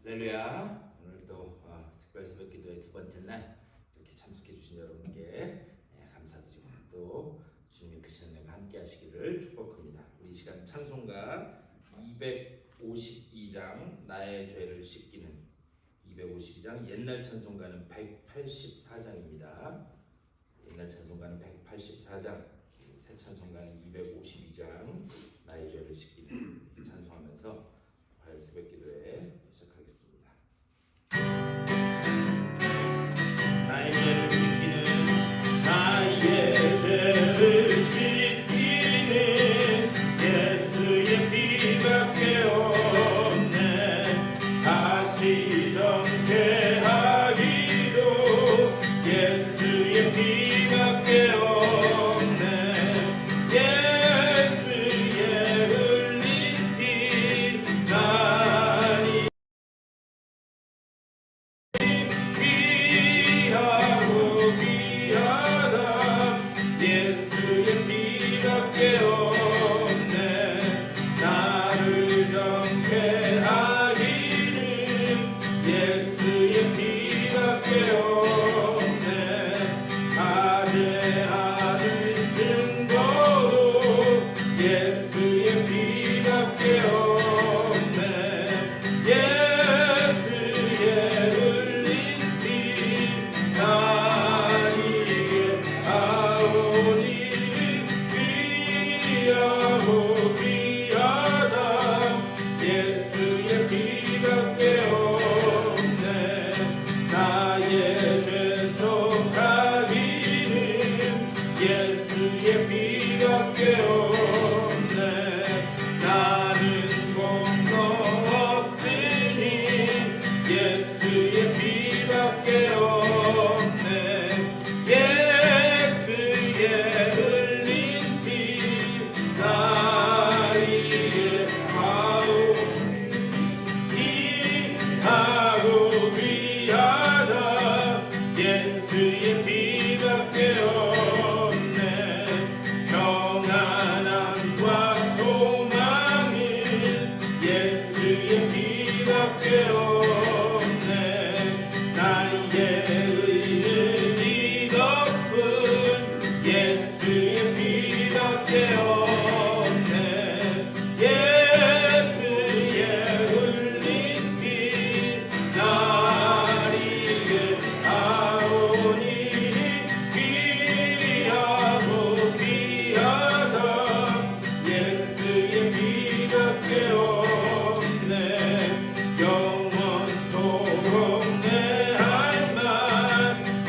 할렐루야. 오늘 또 특별 새벽 기도의 두 번째 날 이렇게 참석해 주신 여러분께 감사드리고 또 주님의 크신 은혜가 함께 하시기를 축복합니다. 우리 이 시간 찬송가 252장 나의 죄를 씻기는 252장, 옛날 찬송가는 184장입니다. 옛날 찬송가는 184장, 새 찬송가는 252장 나의 죄를 씻기는 찬송하면서 화요일 새벽 기도에 시작하겠습니다. 나의 죄를 씻기는 나의 죄를 씻기는 예수의 피밖에 없네. 다시 정죄하기도 예수의 피밖에 없네. 예수의 흘린 피 나니 귀하고 귀하다. 예수의 피밖에 없네. 나를 정죄하기는 예수의 피밖에 없네. 하대하는 증거로 예수의 피밖에 없네. 예수의 흘린 피 나에게 아오니 귀하고 귀하다. 예수의 피밖에 없네. 나의 죄 속하기는 예수의 피밖에 없네. 나는 공로 없으니 예수의 피밖에 없네. 예수의 흘린 피 나에게 아오니 귀하고 귀하다. 예수의 피밖에 없네. 평안함과 소망은 예수의 피밖에 없네. 나의 의는 이 덕분 예수의 피밖에 없네. 예수의 흘린 피 나에게 아오니 귀하고 귀하다. 예수의 피밖에 없네. 영원토록 내 할 말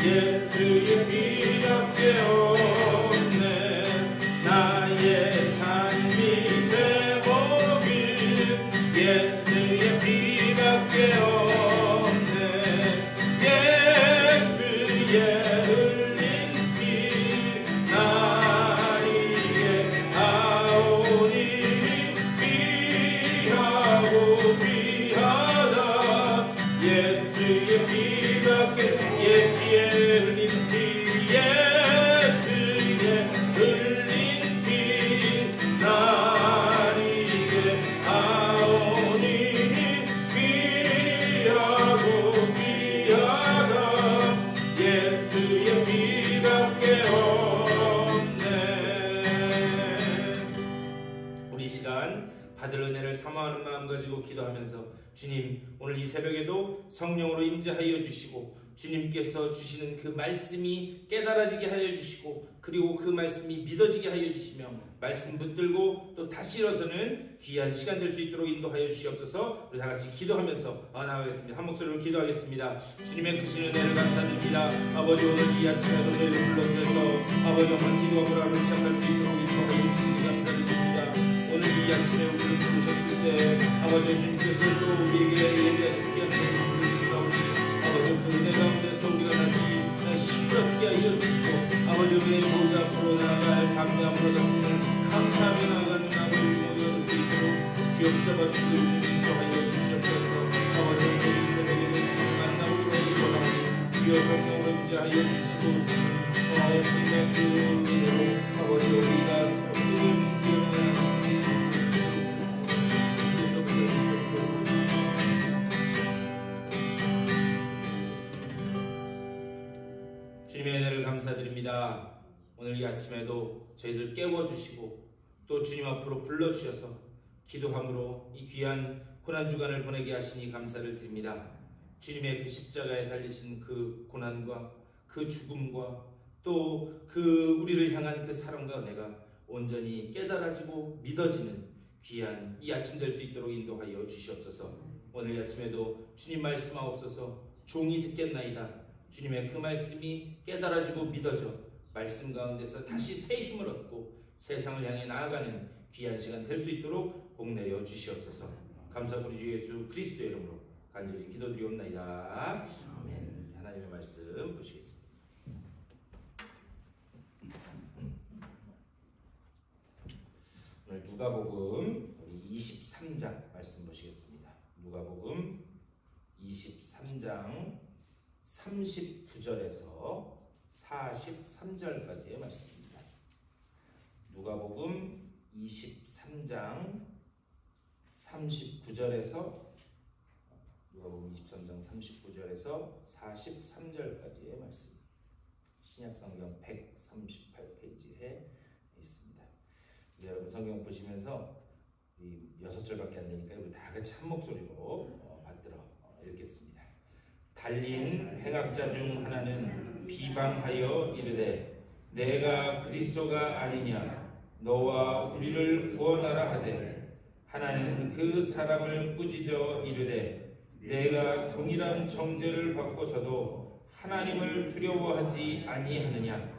예수의 피밖에 없네. 나의 찬미 제목은 예수의 피밖에 없네. 예수의 흘린 피 나에게 아오니 귀하고 귀하다. 예수의 피밖에 예수의 흘린 피 예수의 흘린 피 나에게 아오니 귀하고 귀하다. 예수의 피밖에 없네. 우리 이 시간 받을 은혜를 사모하는 마음 가지고 기도하면서 주님, 오늘 이 새벽에도 성령으로 임재하여 주시고 주님께서 주시는 그 말씀이 깨달아지게 하여 주시고 그리고 그 말씀이 믿어지게 하여 주시며 말씀 붙들고 또 다시 일어서는 귀한 시간 될 수 있도록 인도하여 주시옵소서. 우리 다 같이 기도하면서 나아가겠습니다. 한 목소리로 기도하겠습니다. 주님의 크신 은혜를 감사드립니다. 아버지, 오늘 이 아침에도 저희를 불러주셔서 아버지 정말 기도와 보람을 시작할 수 있도록 인도하여 주시니 감사드립니다. 오늘 이 아침에 우리를 부르셨을 때 아버지 주님께서 또 우리에게 예비하신 귀한 은혜를 부르셨사오니 아버지 그 은혜 가운데서 우리가 다시 힘겹게 하여 주시고 아버지 우리의 보좌 앞으로 나아갈 담대함으로 다스는 감사하며 나아가는 아버지 모여 수 있도록 주여 붙잡아 주시고 인도하여 주시옵소서. 아버지 오늘 이 새벽에는 주님을 만나보기로 하기 원하오니 주여 성령으로 임재하여 주시고 주님의 그 은혜로 아버지 우리가 새롭게 감사합니다. 오늘 이 아침에도 저희들 깨워주시고 또 주님 앞으로 불러주셔서 기도함으로 이 귀한 고난주간을 보내게 하시니 감사를 드립니다. 주님의 그 십자가에 달리신 그 고난과 그 죽음과 또 그 우리를 향한 그 사랑과 은혜가 온전히 깨달아지고 믿어지는 귀한 이 아침 될 수 있도록 인도하여 주시옵소서. 오늘 이 아침에도 주님 말씀하옵소서. 종이 듣겠나이다. 주님의 그 말씀이 깨달아지고 믿어져 말씀 가운데서 다시 새 힘을 얻고 세상을 향해 나아가는 귀한 시간 될 수 있도록 복내려 주시옵소서. 감사 우리 주 예수 그리스도의 이름으로 간절히 기도드리옵나이다. 아멘. 하나님의 말씀 보시겠습니다. 오늘 누가복음 우리 23장 말씀 보시겠습니다. 누가복음 23장 39절에서 43절까지의 말씀입니다. 누가복음 23장 39절에서 누가복음 23장 39절에서 43절까지의 말씀. 신약성경 138페이지에 있습니다. 여러분 성경 보시면서 이 6절밖에 안 되니까 우리 다 같이 한 목소리로 받들어 읽겠습니다. 달린 행악자 중 하나는 비방하여 이르되 내가 그리스도가 아니냐 너와 우리를 구원하라 하되 하나는 그 사람을 꾸짖어 이르되 내가 동일한 정죄를 받고서도 하나님을 두려워하지 아니하느냐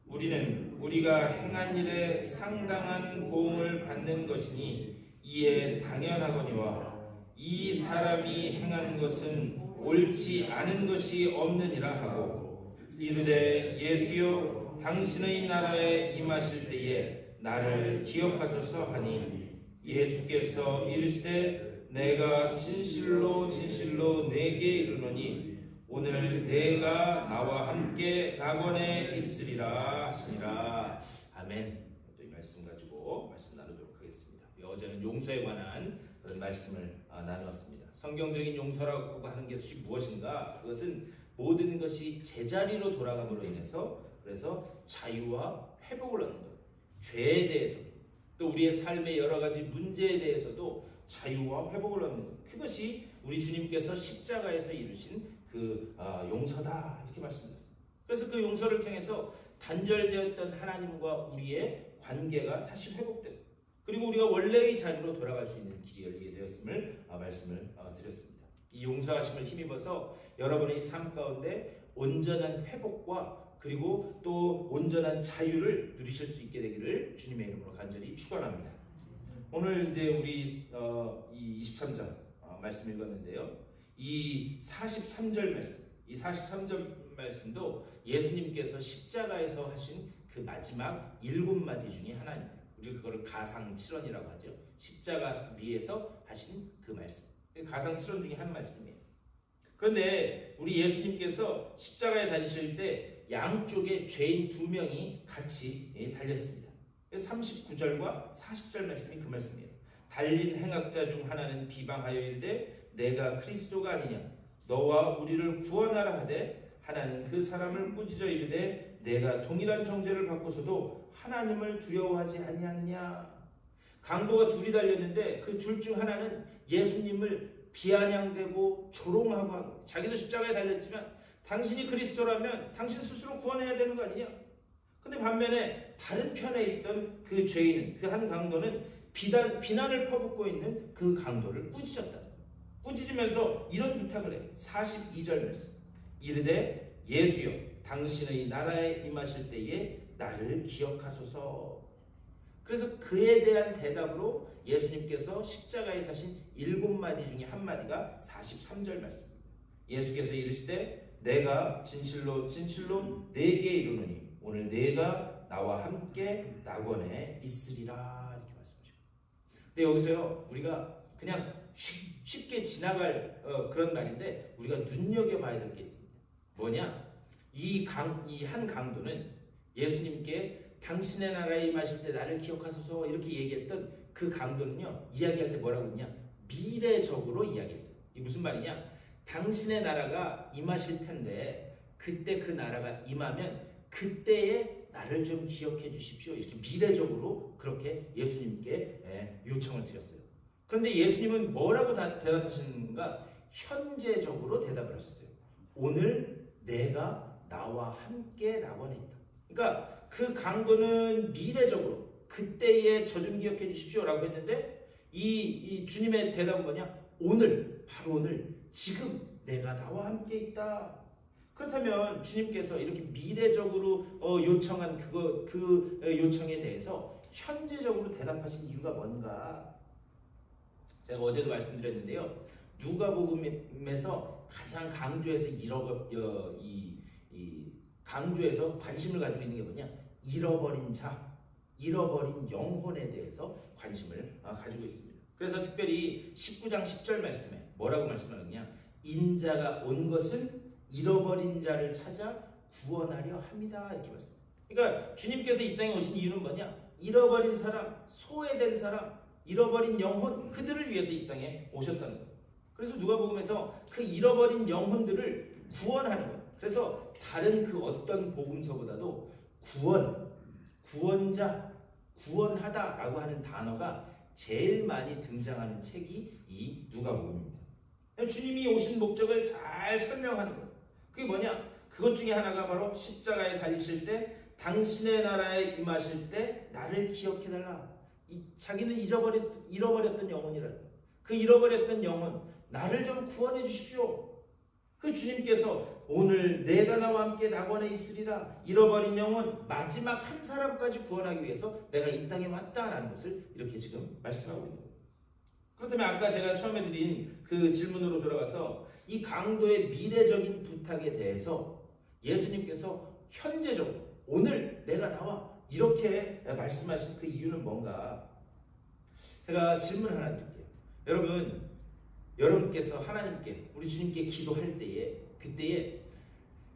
우리는 우리가 행한 일에 상당한 보응을 받는 것이니 이에 당연하거니와 이 사람이 행한 것은 옳지 않은 것이 없느니라 하고 이르되 예수여 당신의 나라에 임하실 때에 나를 기억하소서 하니 예수께서 이르시되 내가 진실로 진실로 내게 이르노니 오늘 내가 나와 함께 낙원에 있으리라 하시니라. 아멘. 또 이 말씀 가지고 말씀 나누도록 하겠습니다. 어제는 용서에 관한 그런 말씀을 나누었습니다. 성경적인 용서라고 하는 것이 무엇인가? 그것은 모든 것이 제자리로 돌아감으로 인해서 그래서 자유와 회복을 얻는 것. 죄에 대해서 또 우리의 삶의 여러 가지 문제에 대해서도 자유와 회복을 얻는 것. 그것이 우리 주님께서 십자가에서 이루신 그 용서다 이렇게 말씀드렸습니다. 그래서 그 용서를 통해서 단절되었던 하나님과 우리의 관계가 다시 회복되고 그리고 우리가 원래의 자리로 돌아갈 수 있는 길이 열리게 되었음을 말씀을 드렸습니다. 이 용서하심을 힘입어서 여러분의 삶 가운데 온전한 회복과 그리고 또 온전한 자유를 누리실 수 있게 되기를 주님의 이름으로 간절히 축원합니다. 오늘 이제 우리 이 23장 말씀 읽었는데요. 이 43절 말씀, 이 43절 말씀도 예수님께서 십자가에서 하신 그 마지막 7마디 중에 하나입니다. 우리 그거를 가상칠언이라고 하죠. 십자가 위에서 하신 그 말씀. 가상칠언 중에 한 말씀이에요. 그런데 우리 예수님께서 십자가에 달리실 때 양쪽에 죄인 2명이 같이 달렸습니다. 39절과 40절 말씀이 그 말씀이에요. 달린 행악자 중 하나는 비방하여 이르되 내가 그리스도가 아니냐 너와 우리를 구원하라 하되 하나는 그 사람을 꾸짖어 이르되 내가 동일한 정죄를 받고서도 하나님을 두려워하지 아니하느냐. 강도가 둘이 달렸는데 그 둘 중 하나는 예수님을 비아냥대고 조롱하고 하고 자기도 십자가에 달렸지만 당신이 그리스도라면 당신 스스로 구원해야 되는 거 아니냐. 근데 반면에 다른 편에 있던 그 죄인은 그 한 강도는 비난을 퍼붓고 있는 그 강도를 꾸짖었다. 꾸짖으면서 이런 부탁을 해요. 42절 말씀. 이르되 예수여 당신의 나라에 임하실 때에 나를 기억하소서. 그래서 그에 대한 대답으로 예수님께서 십자가에 사신 7마디 중에 한 마디가 43절 말씀입니다. 예수께서 이르시되 내가 진실로 진실로 내게 이르노니 오늘 내가 나와 함께 낙원에 있으리라 이렇게 말씀하시고. 근데 여기서요 우리가 그냥 쉽게 지나갈 그런 말인데 우리가 눈여겨봐야 될 게 있습니다. 뭐냐? 이 한 강도는 예수님께 당신의 나라에 임하실 때 나를 기억하소서 이렇게 얘기했던 그 강도는요 이야기할 때 뭐라고 했냐? 미래적으로 이야기했어요. 이게 무슨 말이냐? 당신의 나라가 임하실 텐데 그때 그 나라가 임하면 그때의 나를 좀 기억해 주십시오. 이렇게 미래적으로 그렇게 예수님께 요청을 드렸어요. 그런데 예수님은 뭐라고 대답하시는가? 현재적으로 대답을 하셨어요. 오늘 내가 나와 함께 낙원에 있다. 그러니까 그 강도는 미래적으로 그때에 저 좀 기억해 주십시오라고 했는데 이 주님의 대답은 뭐냐? 오늘, 바로 오늘, 지금 내가 나와 함께 있다. 그렇다면 주님께서 이렇게 미래적으로 요청한 그 요청에 대해서 현재적으로 대답하신 이유가 뭔가? 제가 어제도 말씀드렸는데요. 누가복음에서 가장 강조해서 강조해서 관심을 가지고 있는 게 뭐냐? 잃어버린 자, 잃어버린 영혼에 대해서 관심을 가지고 있습니다. 그래서 특별히 19장 10절 말씀에 뭐라고 말씀하느냐? 인자가 온 것은 잃어버린 자를 찾아 구원하려 함이다. 이렇게 말씀합니다. 그러니까 주님께서 이 땅에 오신 이유는 뭐냐? 잃어버린 사람, 소외된 사람, 잃어버린 영혼, 그들을 위해서 이 땅에 오셨다는 거예요. 그래서 누가복음에서 그 잃어버린 영혼들을 구원하는 거예요. 그래서 다른 그 어떤 복음서보다도 구원, 구원자, 구원하다라고 하는 단어가 제일 많이 등장하는 책이 이 누가복음입니다. 주님이 오신 목적을 잘 설명하는 거예요. 그게 뭐냐? 그것 중에 하나가 바로 십자가에 달리실 때 당신의 나라에 임하실 때 나를 기억해달라. 자기는 잃어버렸던 영혼이라는 거예요. 그 잃어버렸던 영혼, 나를 좀 구원해 주십시오. 그 주님께서 오늘 내가 나와 함께 낙원에 있으리라. 잃어버린 영혼 마지막 한 사람까지 구원하기 위해서 내가 이 땅에 왔다라는 것을 이렇게 지금 말씀하고 있는 거예요. 그렇다면 아까 제가 처음에 드린 그 질문으로 돌아가서 이 강도의 미래적인 부탁에 대해서 예수님께서 현재적으로 오늘 내가 나와 이렇게 말씀하신 그 이유는 뭔가? 제가 질문 하나 드릴게요. 여러분께서 하나님께, 우리 주님께 기도할 때에, 그때에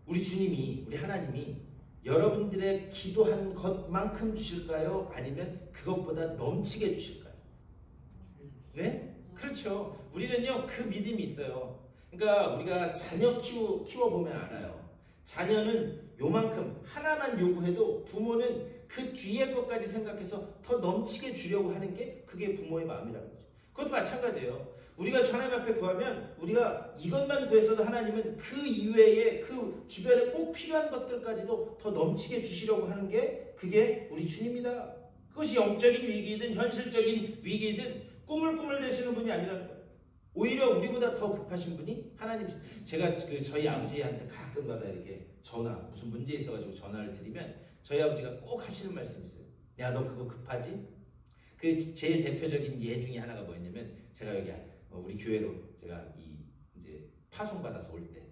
우리 주님이, 우리 하나님이 여러분들의 기도한 것만큼 주실까요? 아니면 그것보다 넘치게 주실까요? 네? 그렇죠. 우리는요, 그 믿음이 있어요. 그러니까 우리가 자녀 키워보면 알아요. 자녀는 요만큼 하나만 요구해도 부모는 그 뒤에 것까지 생각해서 더 넘치게 주려고 하는 게 그게 부모의 마음이라는 거죠. 그것도 마찬가지예요. 우리가 하나님 앞에 구하면 우리가 이것만 구해서도 하나님은 그 이외에 그 주변에 꼭 필요한 것들까지도 더 넘치게 주시려고 하는 게 그게 우리 주님이다. 그것이 영적인 위기이든 현실적인 위기이든 꾸물꾸물 되시는 분이 아니라는 거예요. 오히려 우리보다 더 급하신 분이 하나님. 제가 저희 아버지한테 가끔가다 이렇게 무슨 문제 있어가지고 전화를 드리면 저희 아버지가 꼭 하시는 말씀이 있어요. 야, 너 그거 급하지? 그 제일 대표적인 예 중에 하나가 뭐였냐면, 제가 여기 우리 교회로 제가 이제 파송 받아서 올 때,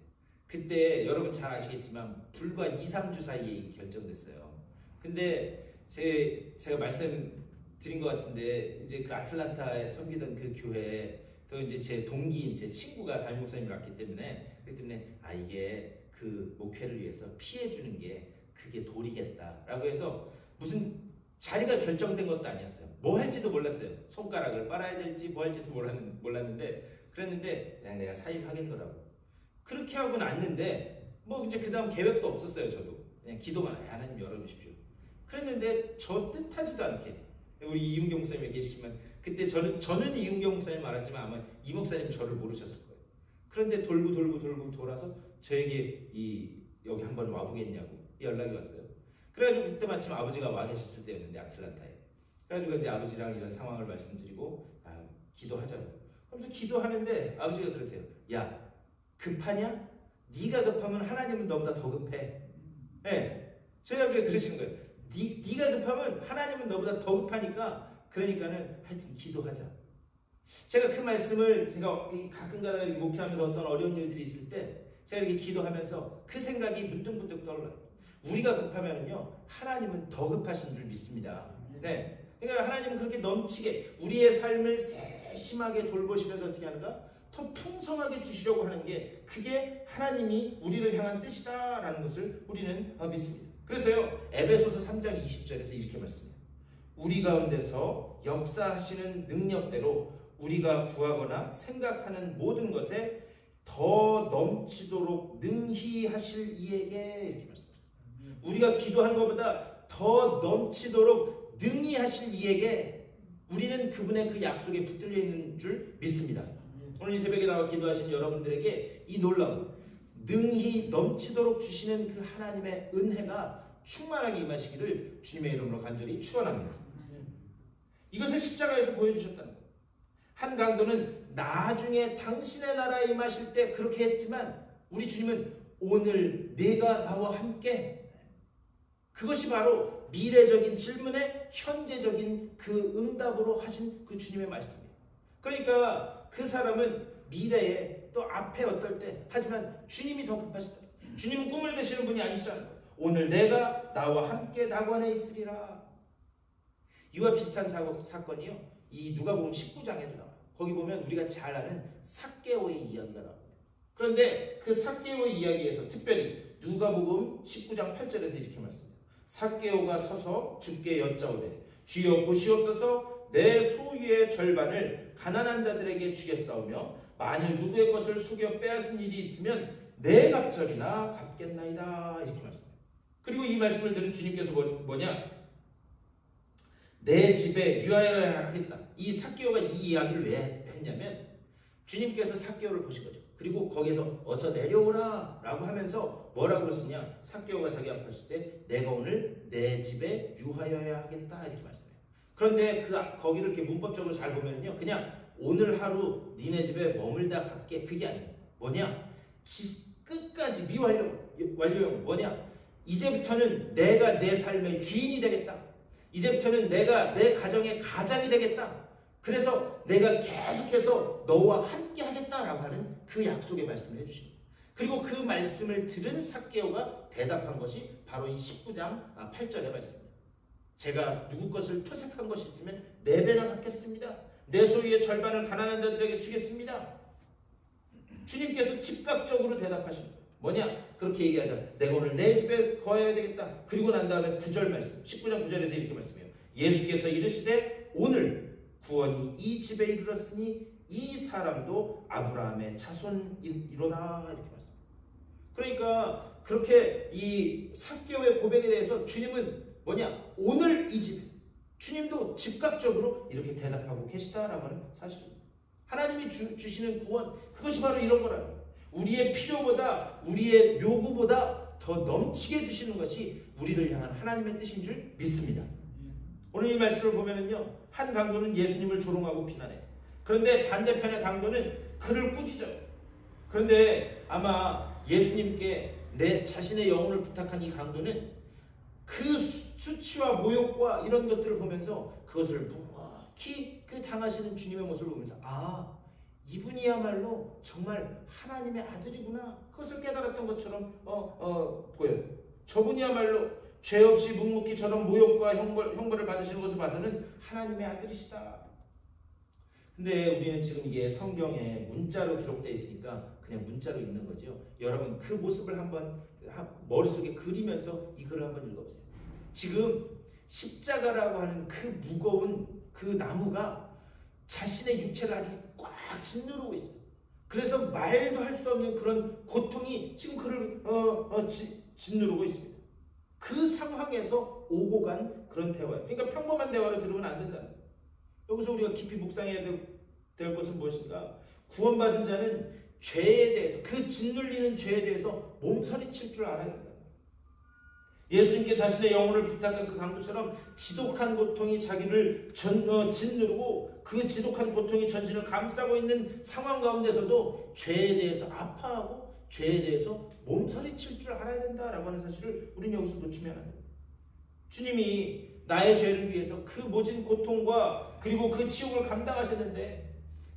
그때 여러분 잘 아시겠지만 불과 2-3주 사이에 결정됐어요. 근데 제가 말씀드린 것 같은데, 이제 그 아틀란타에 섬기던 그 교회에 또 이제 제 동기인 제 친구가 담임 목사님을 왔기 때문에, 그렇기 때문에 이게 그 목회를 위해서 피해 주는 게 그게 도리겠다라고 해서 무슨 자리가 결정된 것도 아니었어요. 뭐 할지도 몰랐어요. 손가락을 빨아야 될지 뭐 할지도 몰랐는데, 그랬는데 그냥 내가 사임하겠노라고 그렇게 하고 났는데, 뭐 이제 그 다음 계획도 없었어요. 저도 그냥 기도만 해. 하나님 열어주십시오. 그랬는데 저 뜻하지도 않게, 우리 이윤경 목사님이 계시지만 그때 저는 이윤경 목사님 알았지만 아마 이 목사님 저를 모르셨을 거예요. 그런데 돌고 돌아서 저에게 여기 한번 와보겠냐고 연락이 왔어요. 그래가지고 그때 마침 아버지가 와 계셨을 때였는데, 아틀란타에. 그래가지고 이제 아버지랑 이런 상황을 말씀드리고 기도하자고. 그러면서 기도하는데 아버지가 그러세요. 야, 급하냐? 네가 급하면 하나님은 너보다 더 급해. 네. 저희 아버지가 그러시는 거예요. 네가 급하면 하나님은 너보다 더 급하니까, 그러니까는 하여튼 기도하자. 제가 그 말씀을 제가 가끔가다 목회하면서 어떤 어려운 일들이 있을 때 제가 이렇게 기도하면서 그 생각이 문득문득 떠올라요. 우리가 급하면요, 하나님은 더 급하신 줄 믿습니다. 네. 그러니까 하나님은 그렇게 넘치게 우리의 삶을 세심하게 돌보시면서 어떻게 하는가? 더 풍성하게 주시려고 하는 게, 그게 하나님이 우리를 향한 뜻이다라는 것을 우리는 믿습니다. 그래서요, 에베소서 3장 20절에서 이렇게 말씀해요. 우리 가운데서 역사하시는 능력대로 우리가 구하거나 생각하는 모든 것에 더 넘치도록 능히 하실 이에게, 이렇게 말씀합니다. 우리가 기도하는 것보다 더 넘치도록 능히 하실 이에게 우리는 그분의 그 약속에 붙들려 있는 줄 믿습니다. 오늘 이 새벽에 나와 기도하신 여러분들에게 이 놀라운 능히 넘치도록 주시는 그 하나님의 은혜가 충만하게 임하시기를 주님의 이름으로 간절히 축원합니다. 이것을 십자가에서 보여주셨다는 거예요. 한 강도는 나중에 당신의 나라에 임하실 때 그렇게 했지만 우리 주님은 오늘 내가 나와 함께, 그것이 바로 미래적인 질문에 현재적인 그 응답으로 하신 그 주님의 말씀이에요. 그러니까 그 사람은 미래에 또 앞에 어떨 때, 하지만 주님이 더 급하시다. 주님은 꿈을 대시는 분이 아니시잖아요. 오늘 내가 나와 함께 낙원에 있으리라. 이와 비슷한 사건이요, 이 누가복음 19장에도 나와요. 거기 보면 우리가 잘 아는 삭개오의 이야기가 나옵니다. 그런데 그 삭개오의 이야기에서 특별히 누가복음 19장 8절에서 이렇게 말씀합니다. 삭개오가 서서 주께 여짜오되 주여 보시옵소서, 내 소유의 절반을 가난한 자들에게 주겠사오며 만일 누구의 것을 속여 빼앗은 일이 있으면 내 갑절이나 갚겠나이다. 이렇게 말씀합니다. 그리고 이 말씀을 들은 주님께서 뭐냐? 내 집에 유하여야 하겠다. 이 삭개오가 이 이야기를 왜 했냐면 주님께서 삭개오를 보신 거죠. 그리고 거기에서 어서 내려오라 라고 하면서 뭐라고 했었냐? 삭개오가 자기 앞에 있을 때 내가 오늘 내 집에 유하여야 하겠다 이렇게 말씀해요. 그런데 거기를 이렇게 문법적으로 잘 보면요, 그냥 오늘 하루 니네 집에 머물다 갈게, 그게 아니에요. 뭐냐? 끝까지 미완료형 뭐냐? 이제부터는 내가 내 삶의 주인이 되겠다. 이제부터는 내가 내 가정의 가장이 되겠다. 그래서 내가 계속해서 너와 함께 하겠다라고 하는 그 약속의 말씀을 해주신 거예요. 그리고 그 말씀을 들은 삭개오가 대답한 것이 바로 이 19장 8절의 말씀입니다. 제가 누구 것을 토색한 것이 있으면 4배나 갚겠습니다. 내 소유의 절반을 가난한 자들에게 주겠습니다. 주님께서 즉각적으로 대답하신 거예요. 뭐냐? 그렇게 얘기하자. 내가 오늘 내 집에 거해야 되겠다. 그리고 난 다음에 9절 말씀, 19장 9절에서 이렇게 말씀해요. 예수께서 이르시되 오늘 구원이 이 집에 이르렀으니 이 사람도 아브라함의 자손이로다. 이렇게 말씀합니다. 그러니까 그렇게 이 삭개오의 고백에 대해서 주님은 뭐냐? 오늘 이 집에, 주님도 즉각적으로 이렇게 대답하고 계시다라고 하는 사실입니다. 하나님이 주시는 구원, 그것이 바로 이런 거라는 거예요. 우리의 필요보다, 우리의 요구보다 더 넘치게 주시는 것이 우리를 향한 하나님의 뜻인 줄 믿습니다. 오늘 이 말씀을 보면은요, 한 강도는 예수님을 조롱하고 비난해요. 그런데 반대편의 강도는 그를 꾸짖어요. 그런데 아마 예수님께 내 자신의 영혼을 부탁한 이 강도는 그 수치와 모욕과 이런 것들을 보면서 그것을 묵묵히 그 당하시는 주님의 모습을 보면서 이분이야말로 정말 하나님의 아들이구나, 그것을 깨달았던 것처럼 보여요. 저분이야말로 죄 없이 묵묵히 저런 모욕과 형벌을 받으시는 것을 봐서는 하나님의 아들이시다. 근데 우리는 지금 이게 성경에 문자로 기록되어 있으니까 그냥 문자로 읽는 거죠. 여러분 그 모습을 한번 머릿속에 그리면서 이 글을 한번 읽어보세요. 지금 십자가라고 하는 그 무거운 그 나무가 자신의 육체를 아주 꽉 짓누르고 있어요. 그래서 말도 할 수 없는 그런 고통이 지금 그를 짓누르고 있습니다. 그 상황에서 오고 간 그런 대화예요. 그러니까 평범한 대화로 들으면 안 된다는 거예요. 여기서 우리가 깊이 묵상해야 될 것은 무엇인가? 구원받은 자는 죄에 대해서, 그 짓눌리는 죄에 대해서 몸서리칠 줄 알아야 된다. 예수님께 자신의 영혼을 부탁한 그 강도처럼 지독한 고통이 자기를 짓누르고 그 지독한 고통이 전신을 감싸고 있는 상황 가운데서도 죄에 대해서 아파하고 죄에 대해서 몸서리칠 줄 알아야 된다라고 하는 사실을 우리는 여기서 놓치면 안 됩니다. 주님이 나의 죄를 위해서 그 모진 고통과 그리고 그 지옥을 감당하셨는데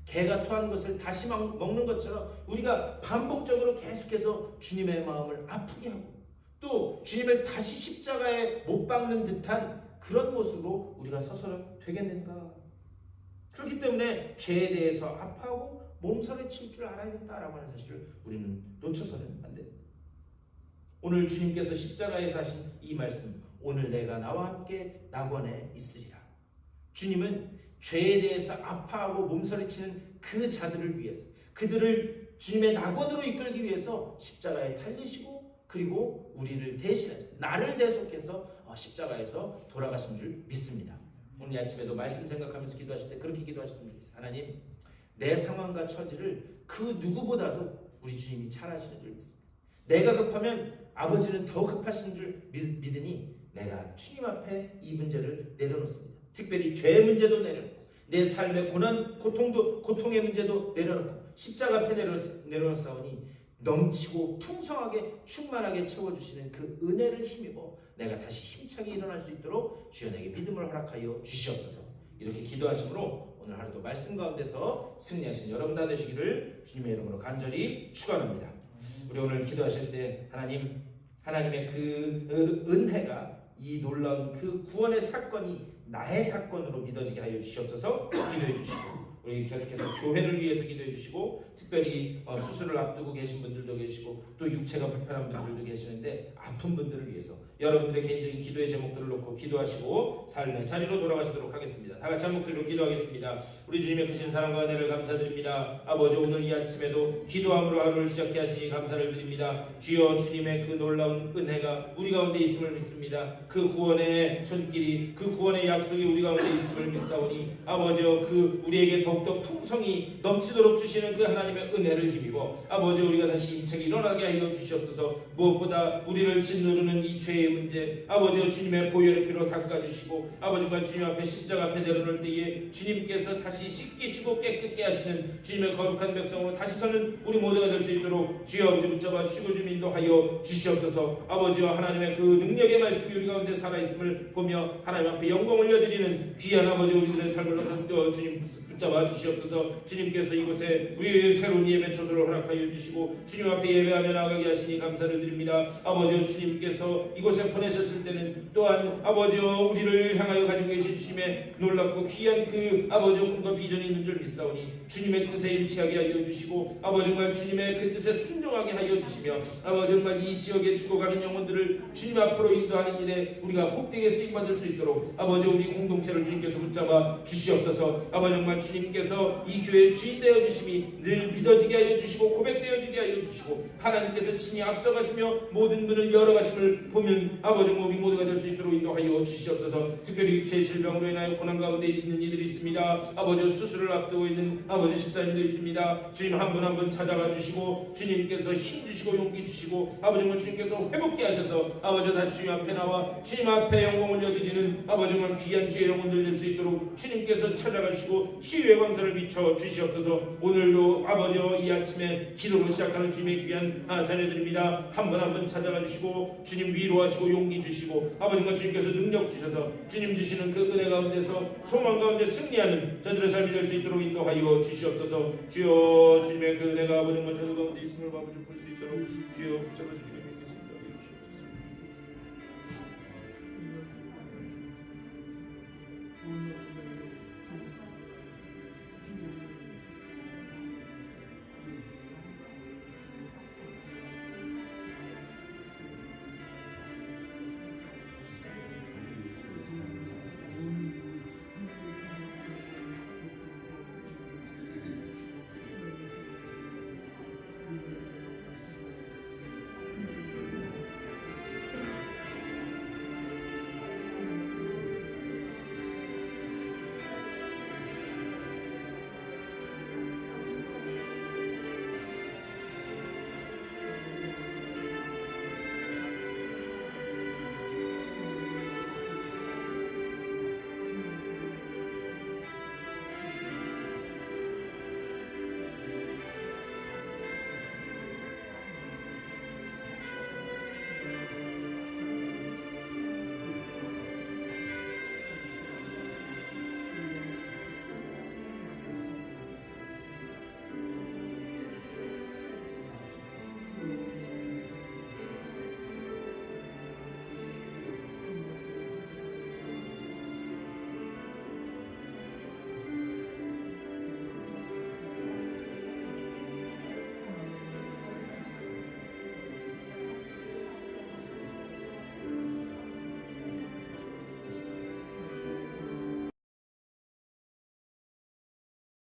개가 토한 것을 다시 먹는 것처럼 우리가 반복적으로 계속해서 주님의 마음을 아프게 하고 또 주님을 다시 십자가에 못 박는 듯한 그런 모습으로 우리가 서서는 되겠는가? 그렇기 때문에 죄에 대해서 아파하고 몸서리칠 줄 알아야 된다라고 하는 사실을 우리는 놓쳐서는 안 됩니다. 오늘 주님께서 십자가에서 하신 이 말씀, 오늘 내가 나와 함께 낙원에 있으리라. 주님은 죄에 대해서 아파하고 몸서리치는 그 자들을 위해서, 그들을 주님의 낙원으로 이끌기 위해서 십자가에 달리시고 그 그리고 우리를 대신해서 나를 대속해서 십자가에서 돌아가신 줄 믿습니다. 오늘 아침에도 말씀 생각하면서 기도하실 때 그렇게 기도하셨으면 좋겠어요. 하나님, 내 상황과 처지를 그 누구보다도 우리 주님이 잘 아시는 줄 믿습니다. 내가 급하면 아버지는 더 급하신 줄 믿으니 내가 주님 앞에 이 문제를 내려놓습니다. 특별히 죄 문제도 내려놓고 내 삶의 고난, 고통의 문제도 내려놓고 십자가 앞에 내려놓사오니 넘치고 풍성하게 충만하게 채워주시는 그 은혜를 힘입어 내가 다시 힘차게 일어날 수 있도록 주여 내게 믿음을 허락하여 주시옵소서. 이렇게 기도하심으로 오늘 하루도 말씀 가운데서 승리하신 여러분 다 되시기를 주님의 이름으로 간절히 축원합니다. 우리 오늘 기도하실 때 하나님의 그 은혜가 이 놀라운 그 구원의 사건이 나의 사건으로 믿어지게 하여 주시옵소서. 기도해 주시고 우리 계속해서 교회를 위해서 기도해 주시고 특별히 수술을 앞두고 계신 분들도 계시고 또 육체가 불편한 분들도 계시는데 아픈 분들을 위해서 여러분들의 개인적인 기도의 제목들을 놓고 기도하시고 삶의 자리로 돌아가시도록 하겠습니다. 다 같이 한 목소리로 기도하겠습니다. 우리 주님의 크신 사랑과 은혜를 감사드립니다. 아버지, 오늘 이 아침에도 기도함으로 하루를 시작해 하시니 감사를 드립니다. 주여, 주님의 그 놀라운 은혜가 우리 가운데 있음을 믿습니다. 그 구원의 손길이, 그 구원의 약속이 우리 가운데 있음을 믿사오니 아버지여, 그 우리에게 더욱더 풍성히 넘치도록 주시는 그 하나님의 은혜를 힘입어 아버지, 우리가 다시 힘차게 일어나게 하여 주시옵소서. 무엇보다 우리를 짓누르는 이 죄의 문제 아버지여, 주님의 보혈의 피로 닦아주시고 아버지가 주님 앞에 십자가 앞에 내려놓을 때에 주님께서 다시 씻기시고 깨끗게 하시는 주님의 거룩한 백성으로 다시 서는 우리 모두가 될 수 있도록 주여 아버지 붙잡아 주시고 좀 인도하여 주시옵소서. 아버지와 하나님의 그 능력의 말씀이 우리 가운데 살아있음을 보며 하나님 앞에 영광을 올려드리는 귀한 아버지 우리들의 삶을 주님 붙잡아 주시옵소서. 주님께서 이곳에 우리 새로운 예배 초소를 허락하여 주시고 주님 앞에 예배하며 나아가게 하시니 감사를 드립니다. 아버지여, 주님께서 이곳에 보내셨을 때는 또한 아버지여, 우리를 향하여 가지고 계신 주님의 놀랍고 귀한 그 아버지여 꿈과 비전이 있는 줄 믿사오니 주님의 뜻에 일치하게 하여 주시고 아버지 정말 주님의 그 뜻에 순종하게 하여 주시며 아버지 정말 이 지역에 죽어가는 영혼들을 주님 앞으로 인도하는 일에 우리가 복되게 쓰임받을 수 있도록 아버지 우리 공동체를 주님께서 붙잡아 주시옵소서. 아버지 정말 주님께서 이 교회의 주인 되어 주심이 늘 믿어지게 하여 주시고 고백되어지게 하여 주시고 하나님께서 친히 앞서가시며 모든 문을 열어가심을 보면 아버지 우리 모두가 될 수 있도록 인도하여 주시옵소서. 특별히 육체의 질병으로 인하여 고난 가운데 있는 이들이 있습니다. 아버지 수술을 앞두고 있는 아버지 집사님도 있습니다. 주님 한 분 한 분 찾아가 주시고 주님께서 힘 주시고 용기 주시고 아버지 정말 주님께서 회복케 하셔서 아버지 다시 주님 앞에 나와 주님 앞에 영광을 여드리는 아버지 정말 귀한 주의 영혼들 될 수 있도록 주님께서 찾아가시고 치유의 광선을 비춰 주시옵소서. 오늘도 아버지여, 이 아침에 기도로 시작하는 주님의 귀한 자녀들입니다. 한 분 한 분 찾아가 주시고 주님 위로하시고 용기 주시고 아버지 정말 주님께서 능력 주셔서 주님 주시는 그 은혜 가운데서 소망 가운데 승리하는 저들의 삶이 될 수 있도록 인도하여 주시옵소서. 주여, 주님의 그 은혜가 아버지 정말 저들 가운데 있음을 아버지 볼 수 있도록 주여 붙잡아 주시옵소서. 주시옵소서.